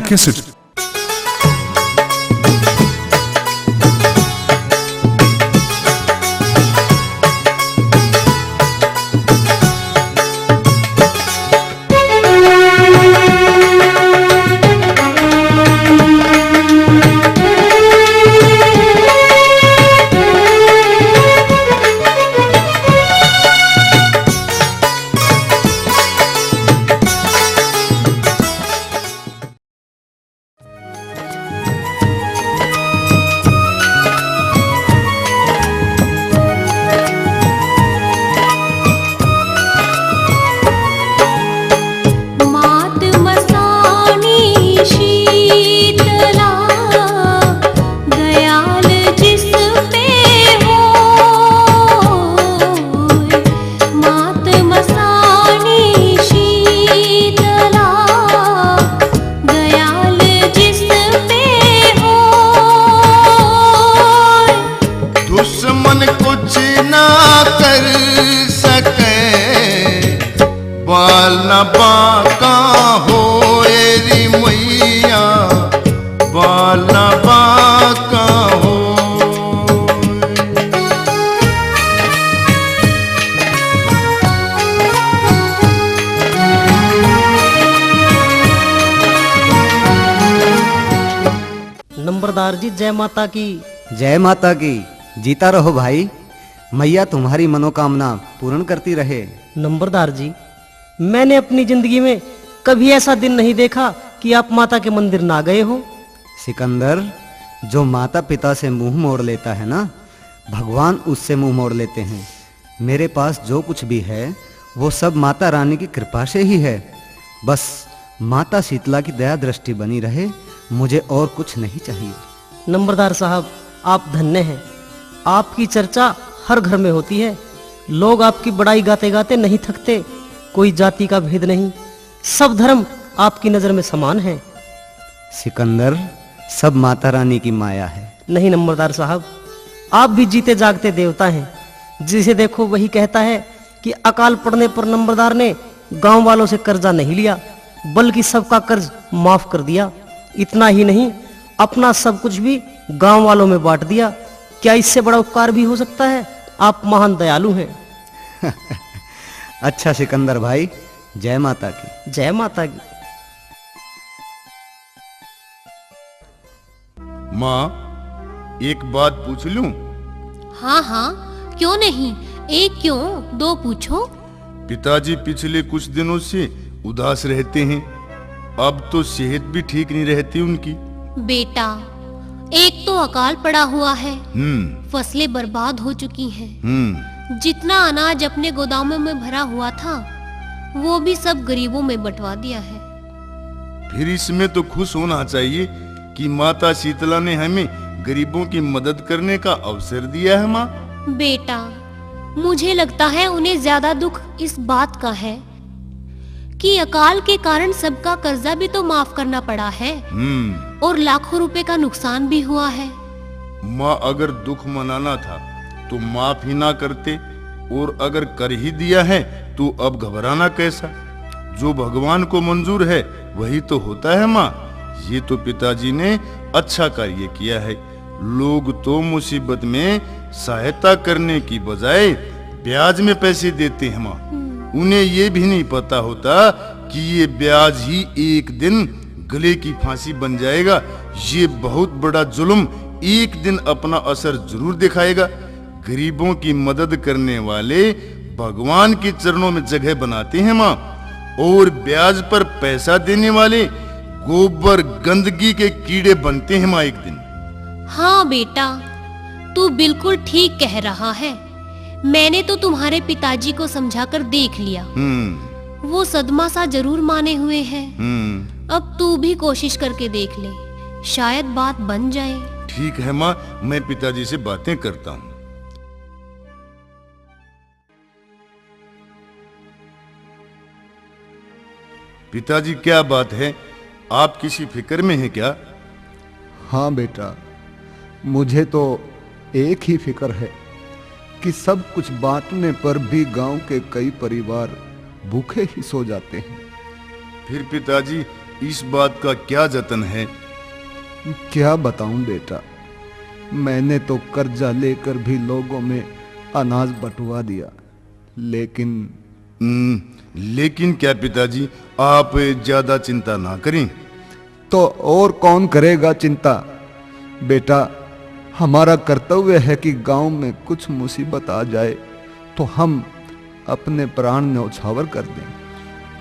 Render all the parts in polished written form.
Cassette. बाल न बाका हो री मैया, बाल न बाका हो। नंबरदार जी जय माता की। जय माता की। जीता रहो भाई, मैया तुम्हारी मनोकामना पूर्ण करती रहे। नंबरदार जी, मैंने अपनी जिंदगी में कभी ऐसा दिन नहीं देखा कि आप माता के मंदिर ना गए हो। सिकंदर, जो माता पिता से मुंह मोड़ लेता है ना, भगवान उससे मुंह मोड़ लेते हैं। मेरे पास जो कुछ भी है वो सब माता रानी की कृपा से ही है। बस माता शीतला की दया दृष्टि बनी रहे, मुझे और कुछ नहीं चाहिए। नंबरदार साहब, आप धन्य हैं। आपकी चर्चा हर घर में होती है। लोग आपकी बड़ाई गाते गाते नहीं थकते। कोई जाति का भेद नहीं, सब धर्म आपकी नजर में समान है। सिकंदर, सब माता रानी की माया है। नहीं नंबरदार साहब, आप भी जीते जागते देवता हैं। जिसे देखो वही कहता है कि अकाल पड़ने पर नंबरदार ने गांव वालों से कर्जा नहीं लिया, बल्कि सबका कर्ज माफ कर दिया। इतना ही नहीं, अपना सब कुछ भी गांव वालों में बांट दिया। क्या इससे बड़ा उपकार भी हो सकता है? आप महान दयालु हैं। अच्छा सिकंदर भाई, जय माता की। जय माता की। माँ, एक बात पूछ लूं? हाँ हाँ, क्यों नहीं, एक क्यों दो पूछो। पिताजी पिछले कुछ दिनों से उदास रहते हैं। अब तो सेहत भी ठीक नहीं रहती उनकी। बेटा, एक तो अकाल पड़ा हुआ है, फसलें बर्बाद हो चुकी हैं। जितना अनाज अपने गोदामों में भरा हुआ था वो भी सब गरीबों में बंटवा दिया है। फिर इसमें तो खुश होना चाहिए कि माता शीतला ने हमें गरीबों की मदद करने का अवसर दिया है। माँ बेटा, मुझे लगता है उन्हें ज्यादा दुख इस बात का है कि अकाल के कारण सबका कर्जा भी तो माफ करना पड़ा है और लाखों रुपए का नुकसान भी हुआ है। माँ, अगर दुख मनाना था तो माफ ही ना करते, और अगर कर ही दिया है तो अब घबराना कैसा? जो भगवान को मंजूर है वही तो होता है। माँ, ये तो पिताजी ने अच्छा कार्य किया है। लोग तो मुसीबत में सहायता करने की बजाय ब्याज में पैसे देते हैं। माँ, उन्हें ये भी नहीं पता होता कि ये ब्याज ही एक दिन गले की फांसी बन जाएगा। ये बहुत बड़ा जुल्म एक दिन अपना असर जरूर दिखाएगा। गरीबों की मदद करने वाले भगवान के चरणों में जगह बनाते हैं। माँ, और ब्याज पर पैसा देने वाले गोबर गंदगी के कीड़े बनते हैं। माँ, एक दिन। हाँ बेटा, तू बिल्कुल ठीक कह रहा है। मैंने तो तुम्हारे पिताजी को समझाकर देख लिया। वो सदमा सा जरूर माने हुए हैं। अब तू भी कोशिश करके देख ले, शायद बात बन जाए। ठीक है माँ, मैं पिताजी से बातें करता हूँ। पिताजी, क्या बात है? आप किसी फिक्र में हैं क्या? हाँ बेटा, मुझे तो एक ही फिक्र है कि सब कुछ बांटने पर भी गांव के कई परिवार भूखे ही सो जाते हैं। फिर पिताजी, इस बात का क्या जतन है? क्या बताऊं बेटा, मैंने तो कर्जा लेकर भी लोगों में अनाज बंटवा दिया, लेकिन क्या पिताजी, आप ज्यादा चिंता ना करें। तो और कौन करेगा चिंता? बेटा, हमारा कर्तव्य है कि गांव में कुछ मुसीबत आ जाए तो हम अपने प्राण न्यौछावर कर दें।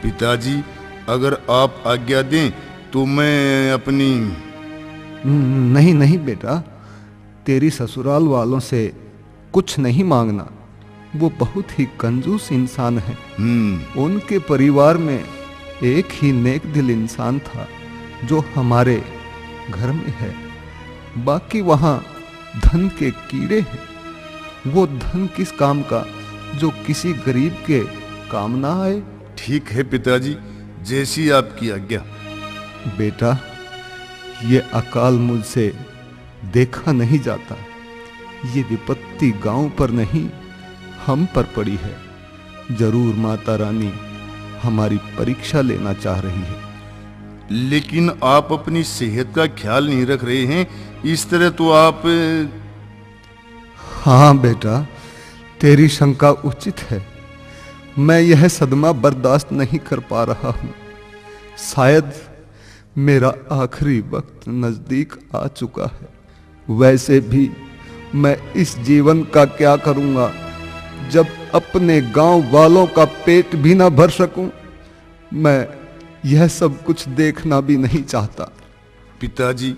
पिताजी, अगर आप आज्ञा दें तो मैं अपनी... नहीं नहीं बेटा, तेरी ससुराल वालों से कुछ नहीं मांगना। वो बहुत ही कंजूस इंसान है। उनके परिवार में एक ही नेक दिल इंसान था जो हमारे घर में है। बाकी वहां धन के कीड़े हैं। वो धन किस काम का जो किसी गरीब के काम ना आए। ठीक है पिताजी, जैसी आपकी आज्ञा। बेटा, ये अकाल मुझसे देखा नहीं जाता। ये विपत्ति गांव पर नहीं, हम पर पड़ी है। जरूर माता रानी हमारी परीक्षा लेना चाह रही है। लेकिन आप अपनी सेहत का ख्याल नहीं रख रहे हैं। इस तरह तो आप... हाँ बेटा, तेरी शंका उचित है। मैं यह सदमा बर्दाश्त नहीं कर पा रहा हूं। शायद मेरा आखिरी वक्त नजदीक आ चुका है। वैसे भी मैं इस जीवन का क्या करूंगा जब अपने गांव वालों का पेट भी ना भर सकूं। मैं यह सब कुछ देखना भी नहीं चाहता। पिताजी,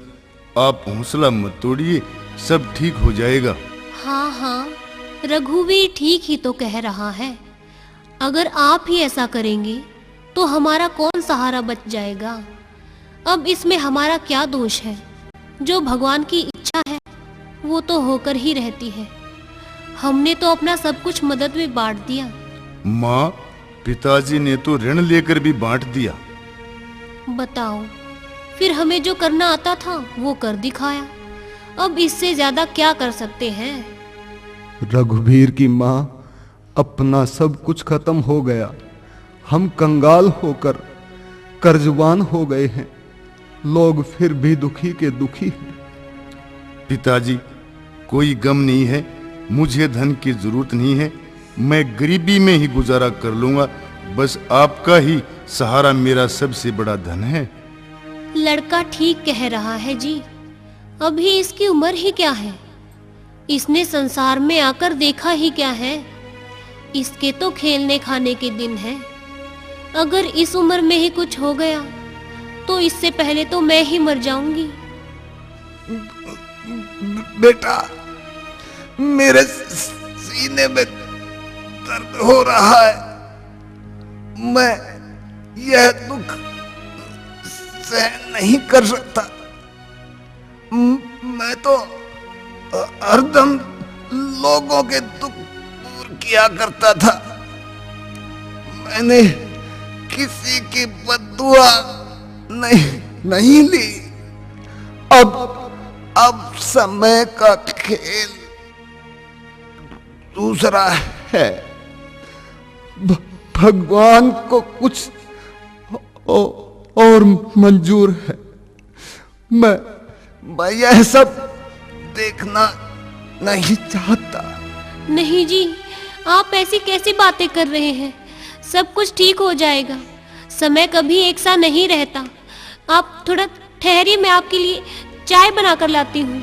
आप हौसला मत तोड़िए, सब ठीक हो जाएगा। हाँ हाँ, रघुवीर ठीक ही तो कह रहा है। अगर आप ही ऐसा करेंगे तो हमारा कौन सहारा बच जाएगा। अब इसमें हमारा क्या दोष है? जो भगवान की इच्छा है वो तो होकर ही रहती है। हमने तो अपना सब कुछ मदद में बांट दिया। माँ, पिताजी ने तो ऋण लेकर भी बांट दिया। बताओ, फिर हमें जो करना आता था वो कर दिखाया। अब इससे ज्यादा क्या कर सकते हैं? रघुवीर की माँ, अपना सब कुछ खत्म हो गया। हम कंगाल होकर कर्जवान हो गए हैं। लोग फिर भी दुखी के दुखी हैं। पिताजी, कोई गम नहीं है। मुझे धन की जरूरत नहीं है। मैं गरीबी में ही गुजारा कर लूंगा। बस आपका ही सहारा मेरा सबसे बड़ा धन है। लड़का ठीक कह रहा है जी। अभी इसकी उम्र ही क्या है? इसने संसार में आकर देखा ही क्या है? इसके तो खेलने खाने के दिन हैं। अगर इस उम्र में ही कुछ हो गया तो इससे पहले तो मैं ही मर जाऊंगी। बेटा, मेरे सीने में दर्द हो रहा है। मैं यह दुख सहन नहीं कर सकता। मैं तो हरदम लोगों के दुख दूर किया करता था। मैंने किसी की बद्दुआ नहीं ली। अब समय का खेल दूसरा है। भगवान को कुछ और मंजूर है। मैं यह सब देखना नहीं चाहता। नहीं जी, आप ऐसी कैसी बातें कर रहे हैं? सब कुछ ठीक हो जाएगा। समय कभी एक सा नहीं रहता। आप थोड़ा ठहरिए, मैं आपके लिए चाय बनाकर लाती हूँ।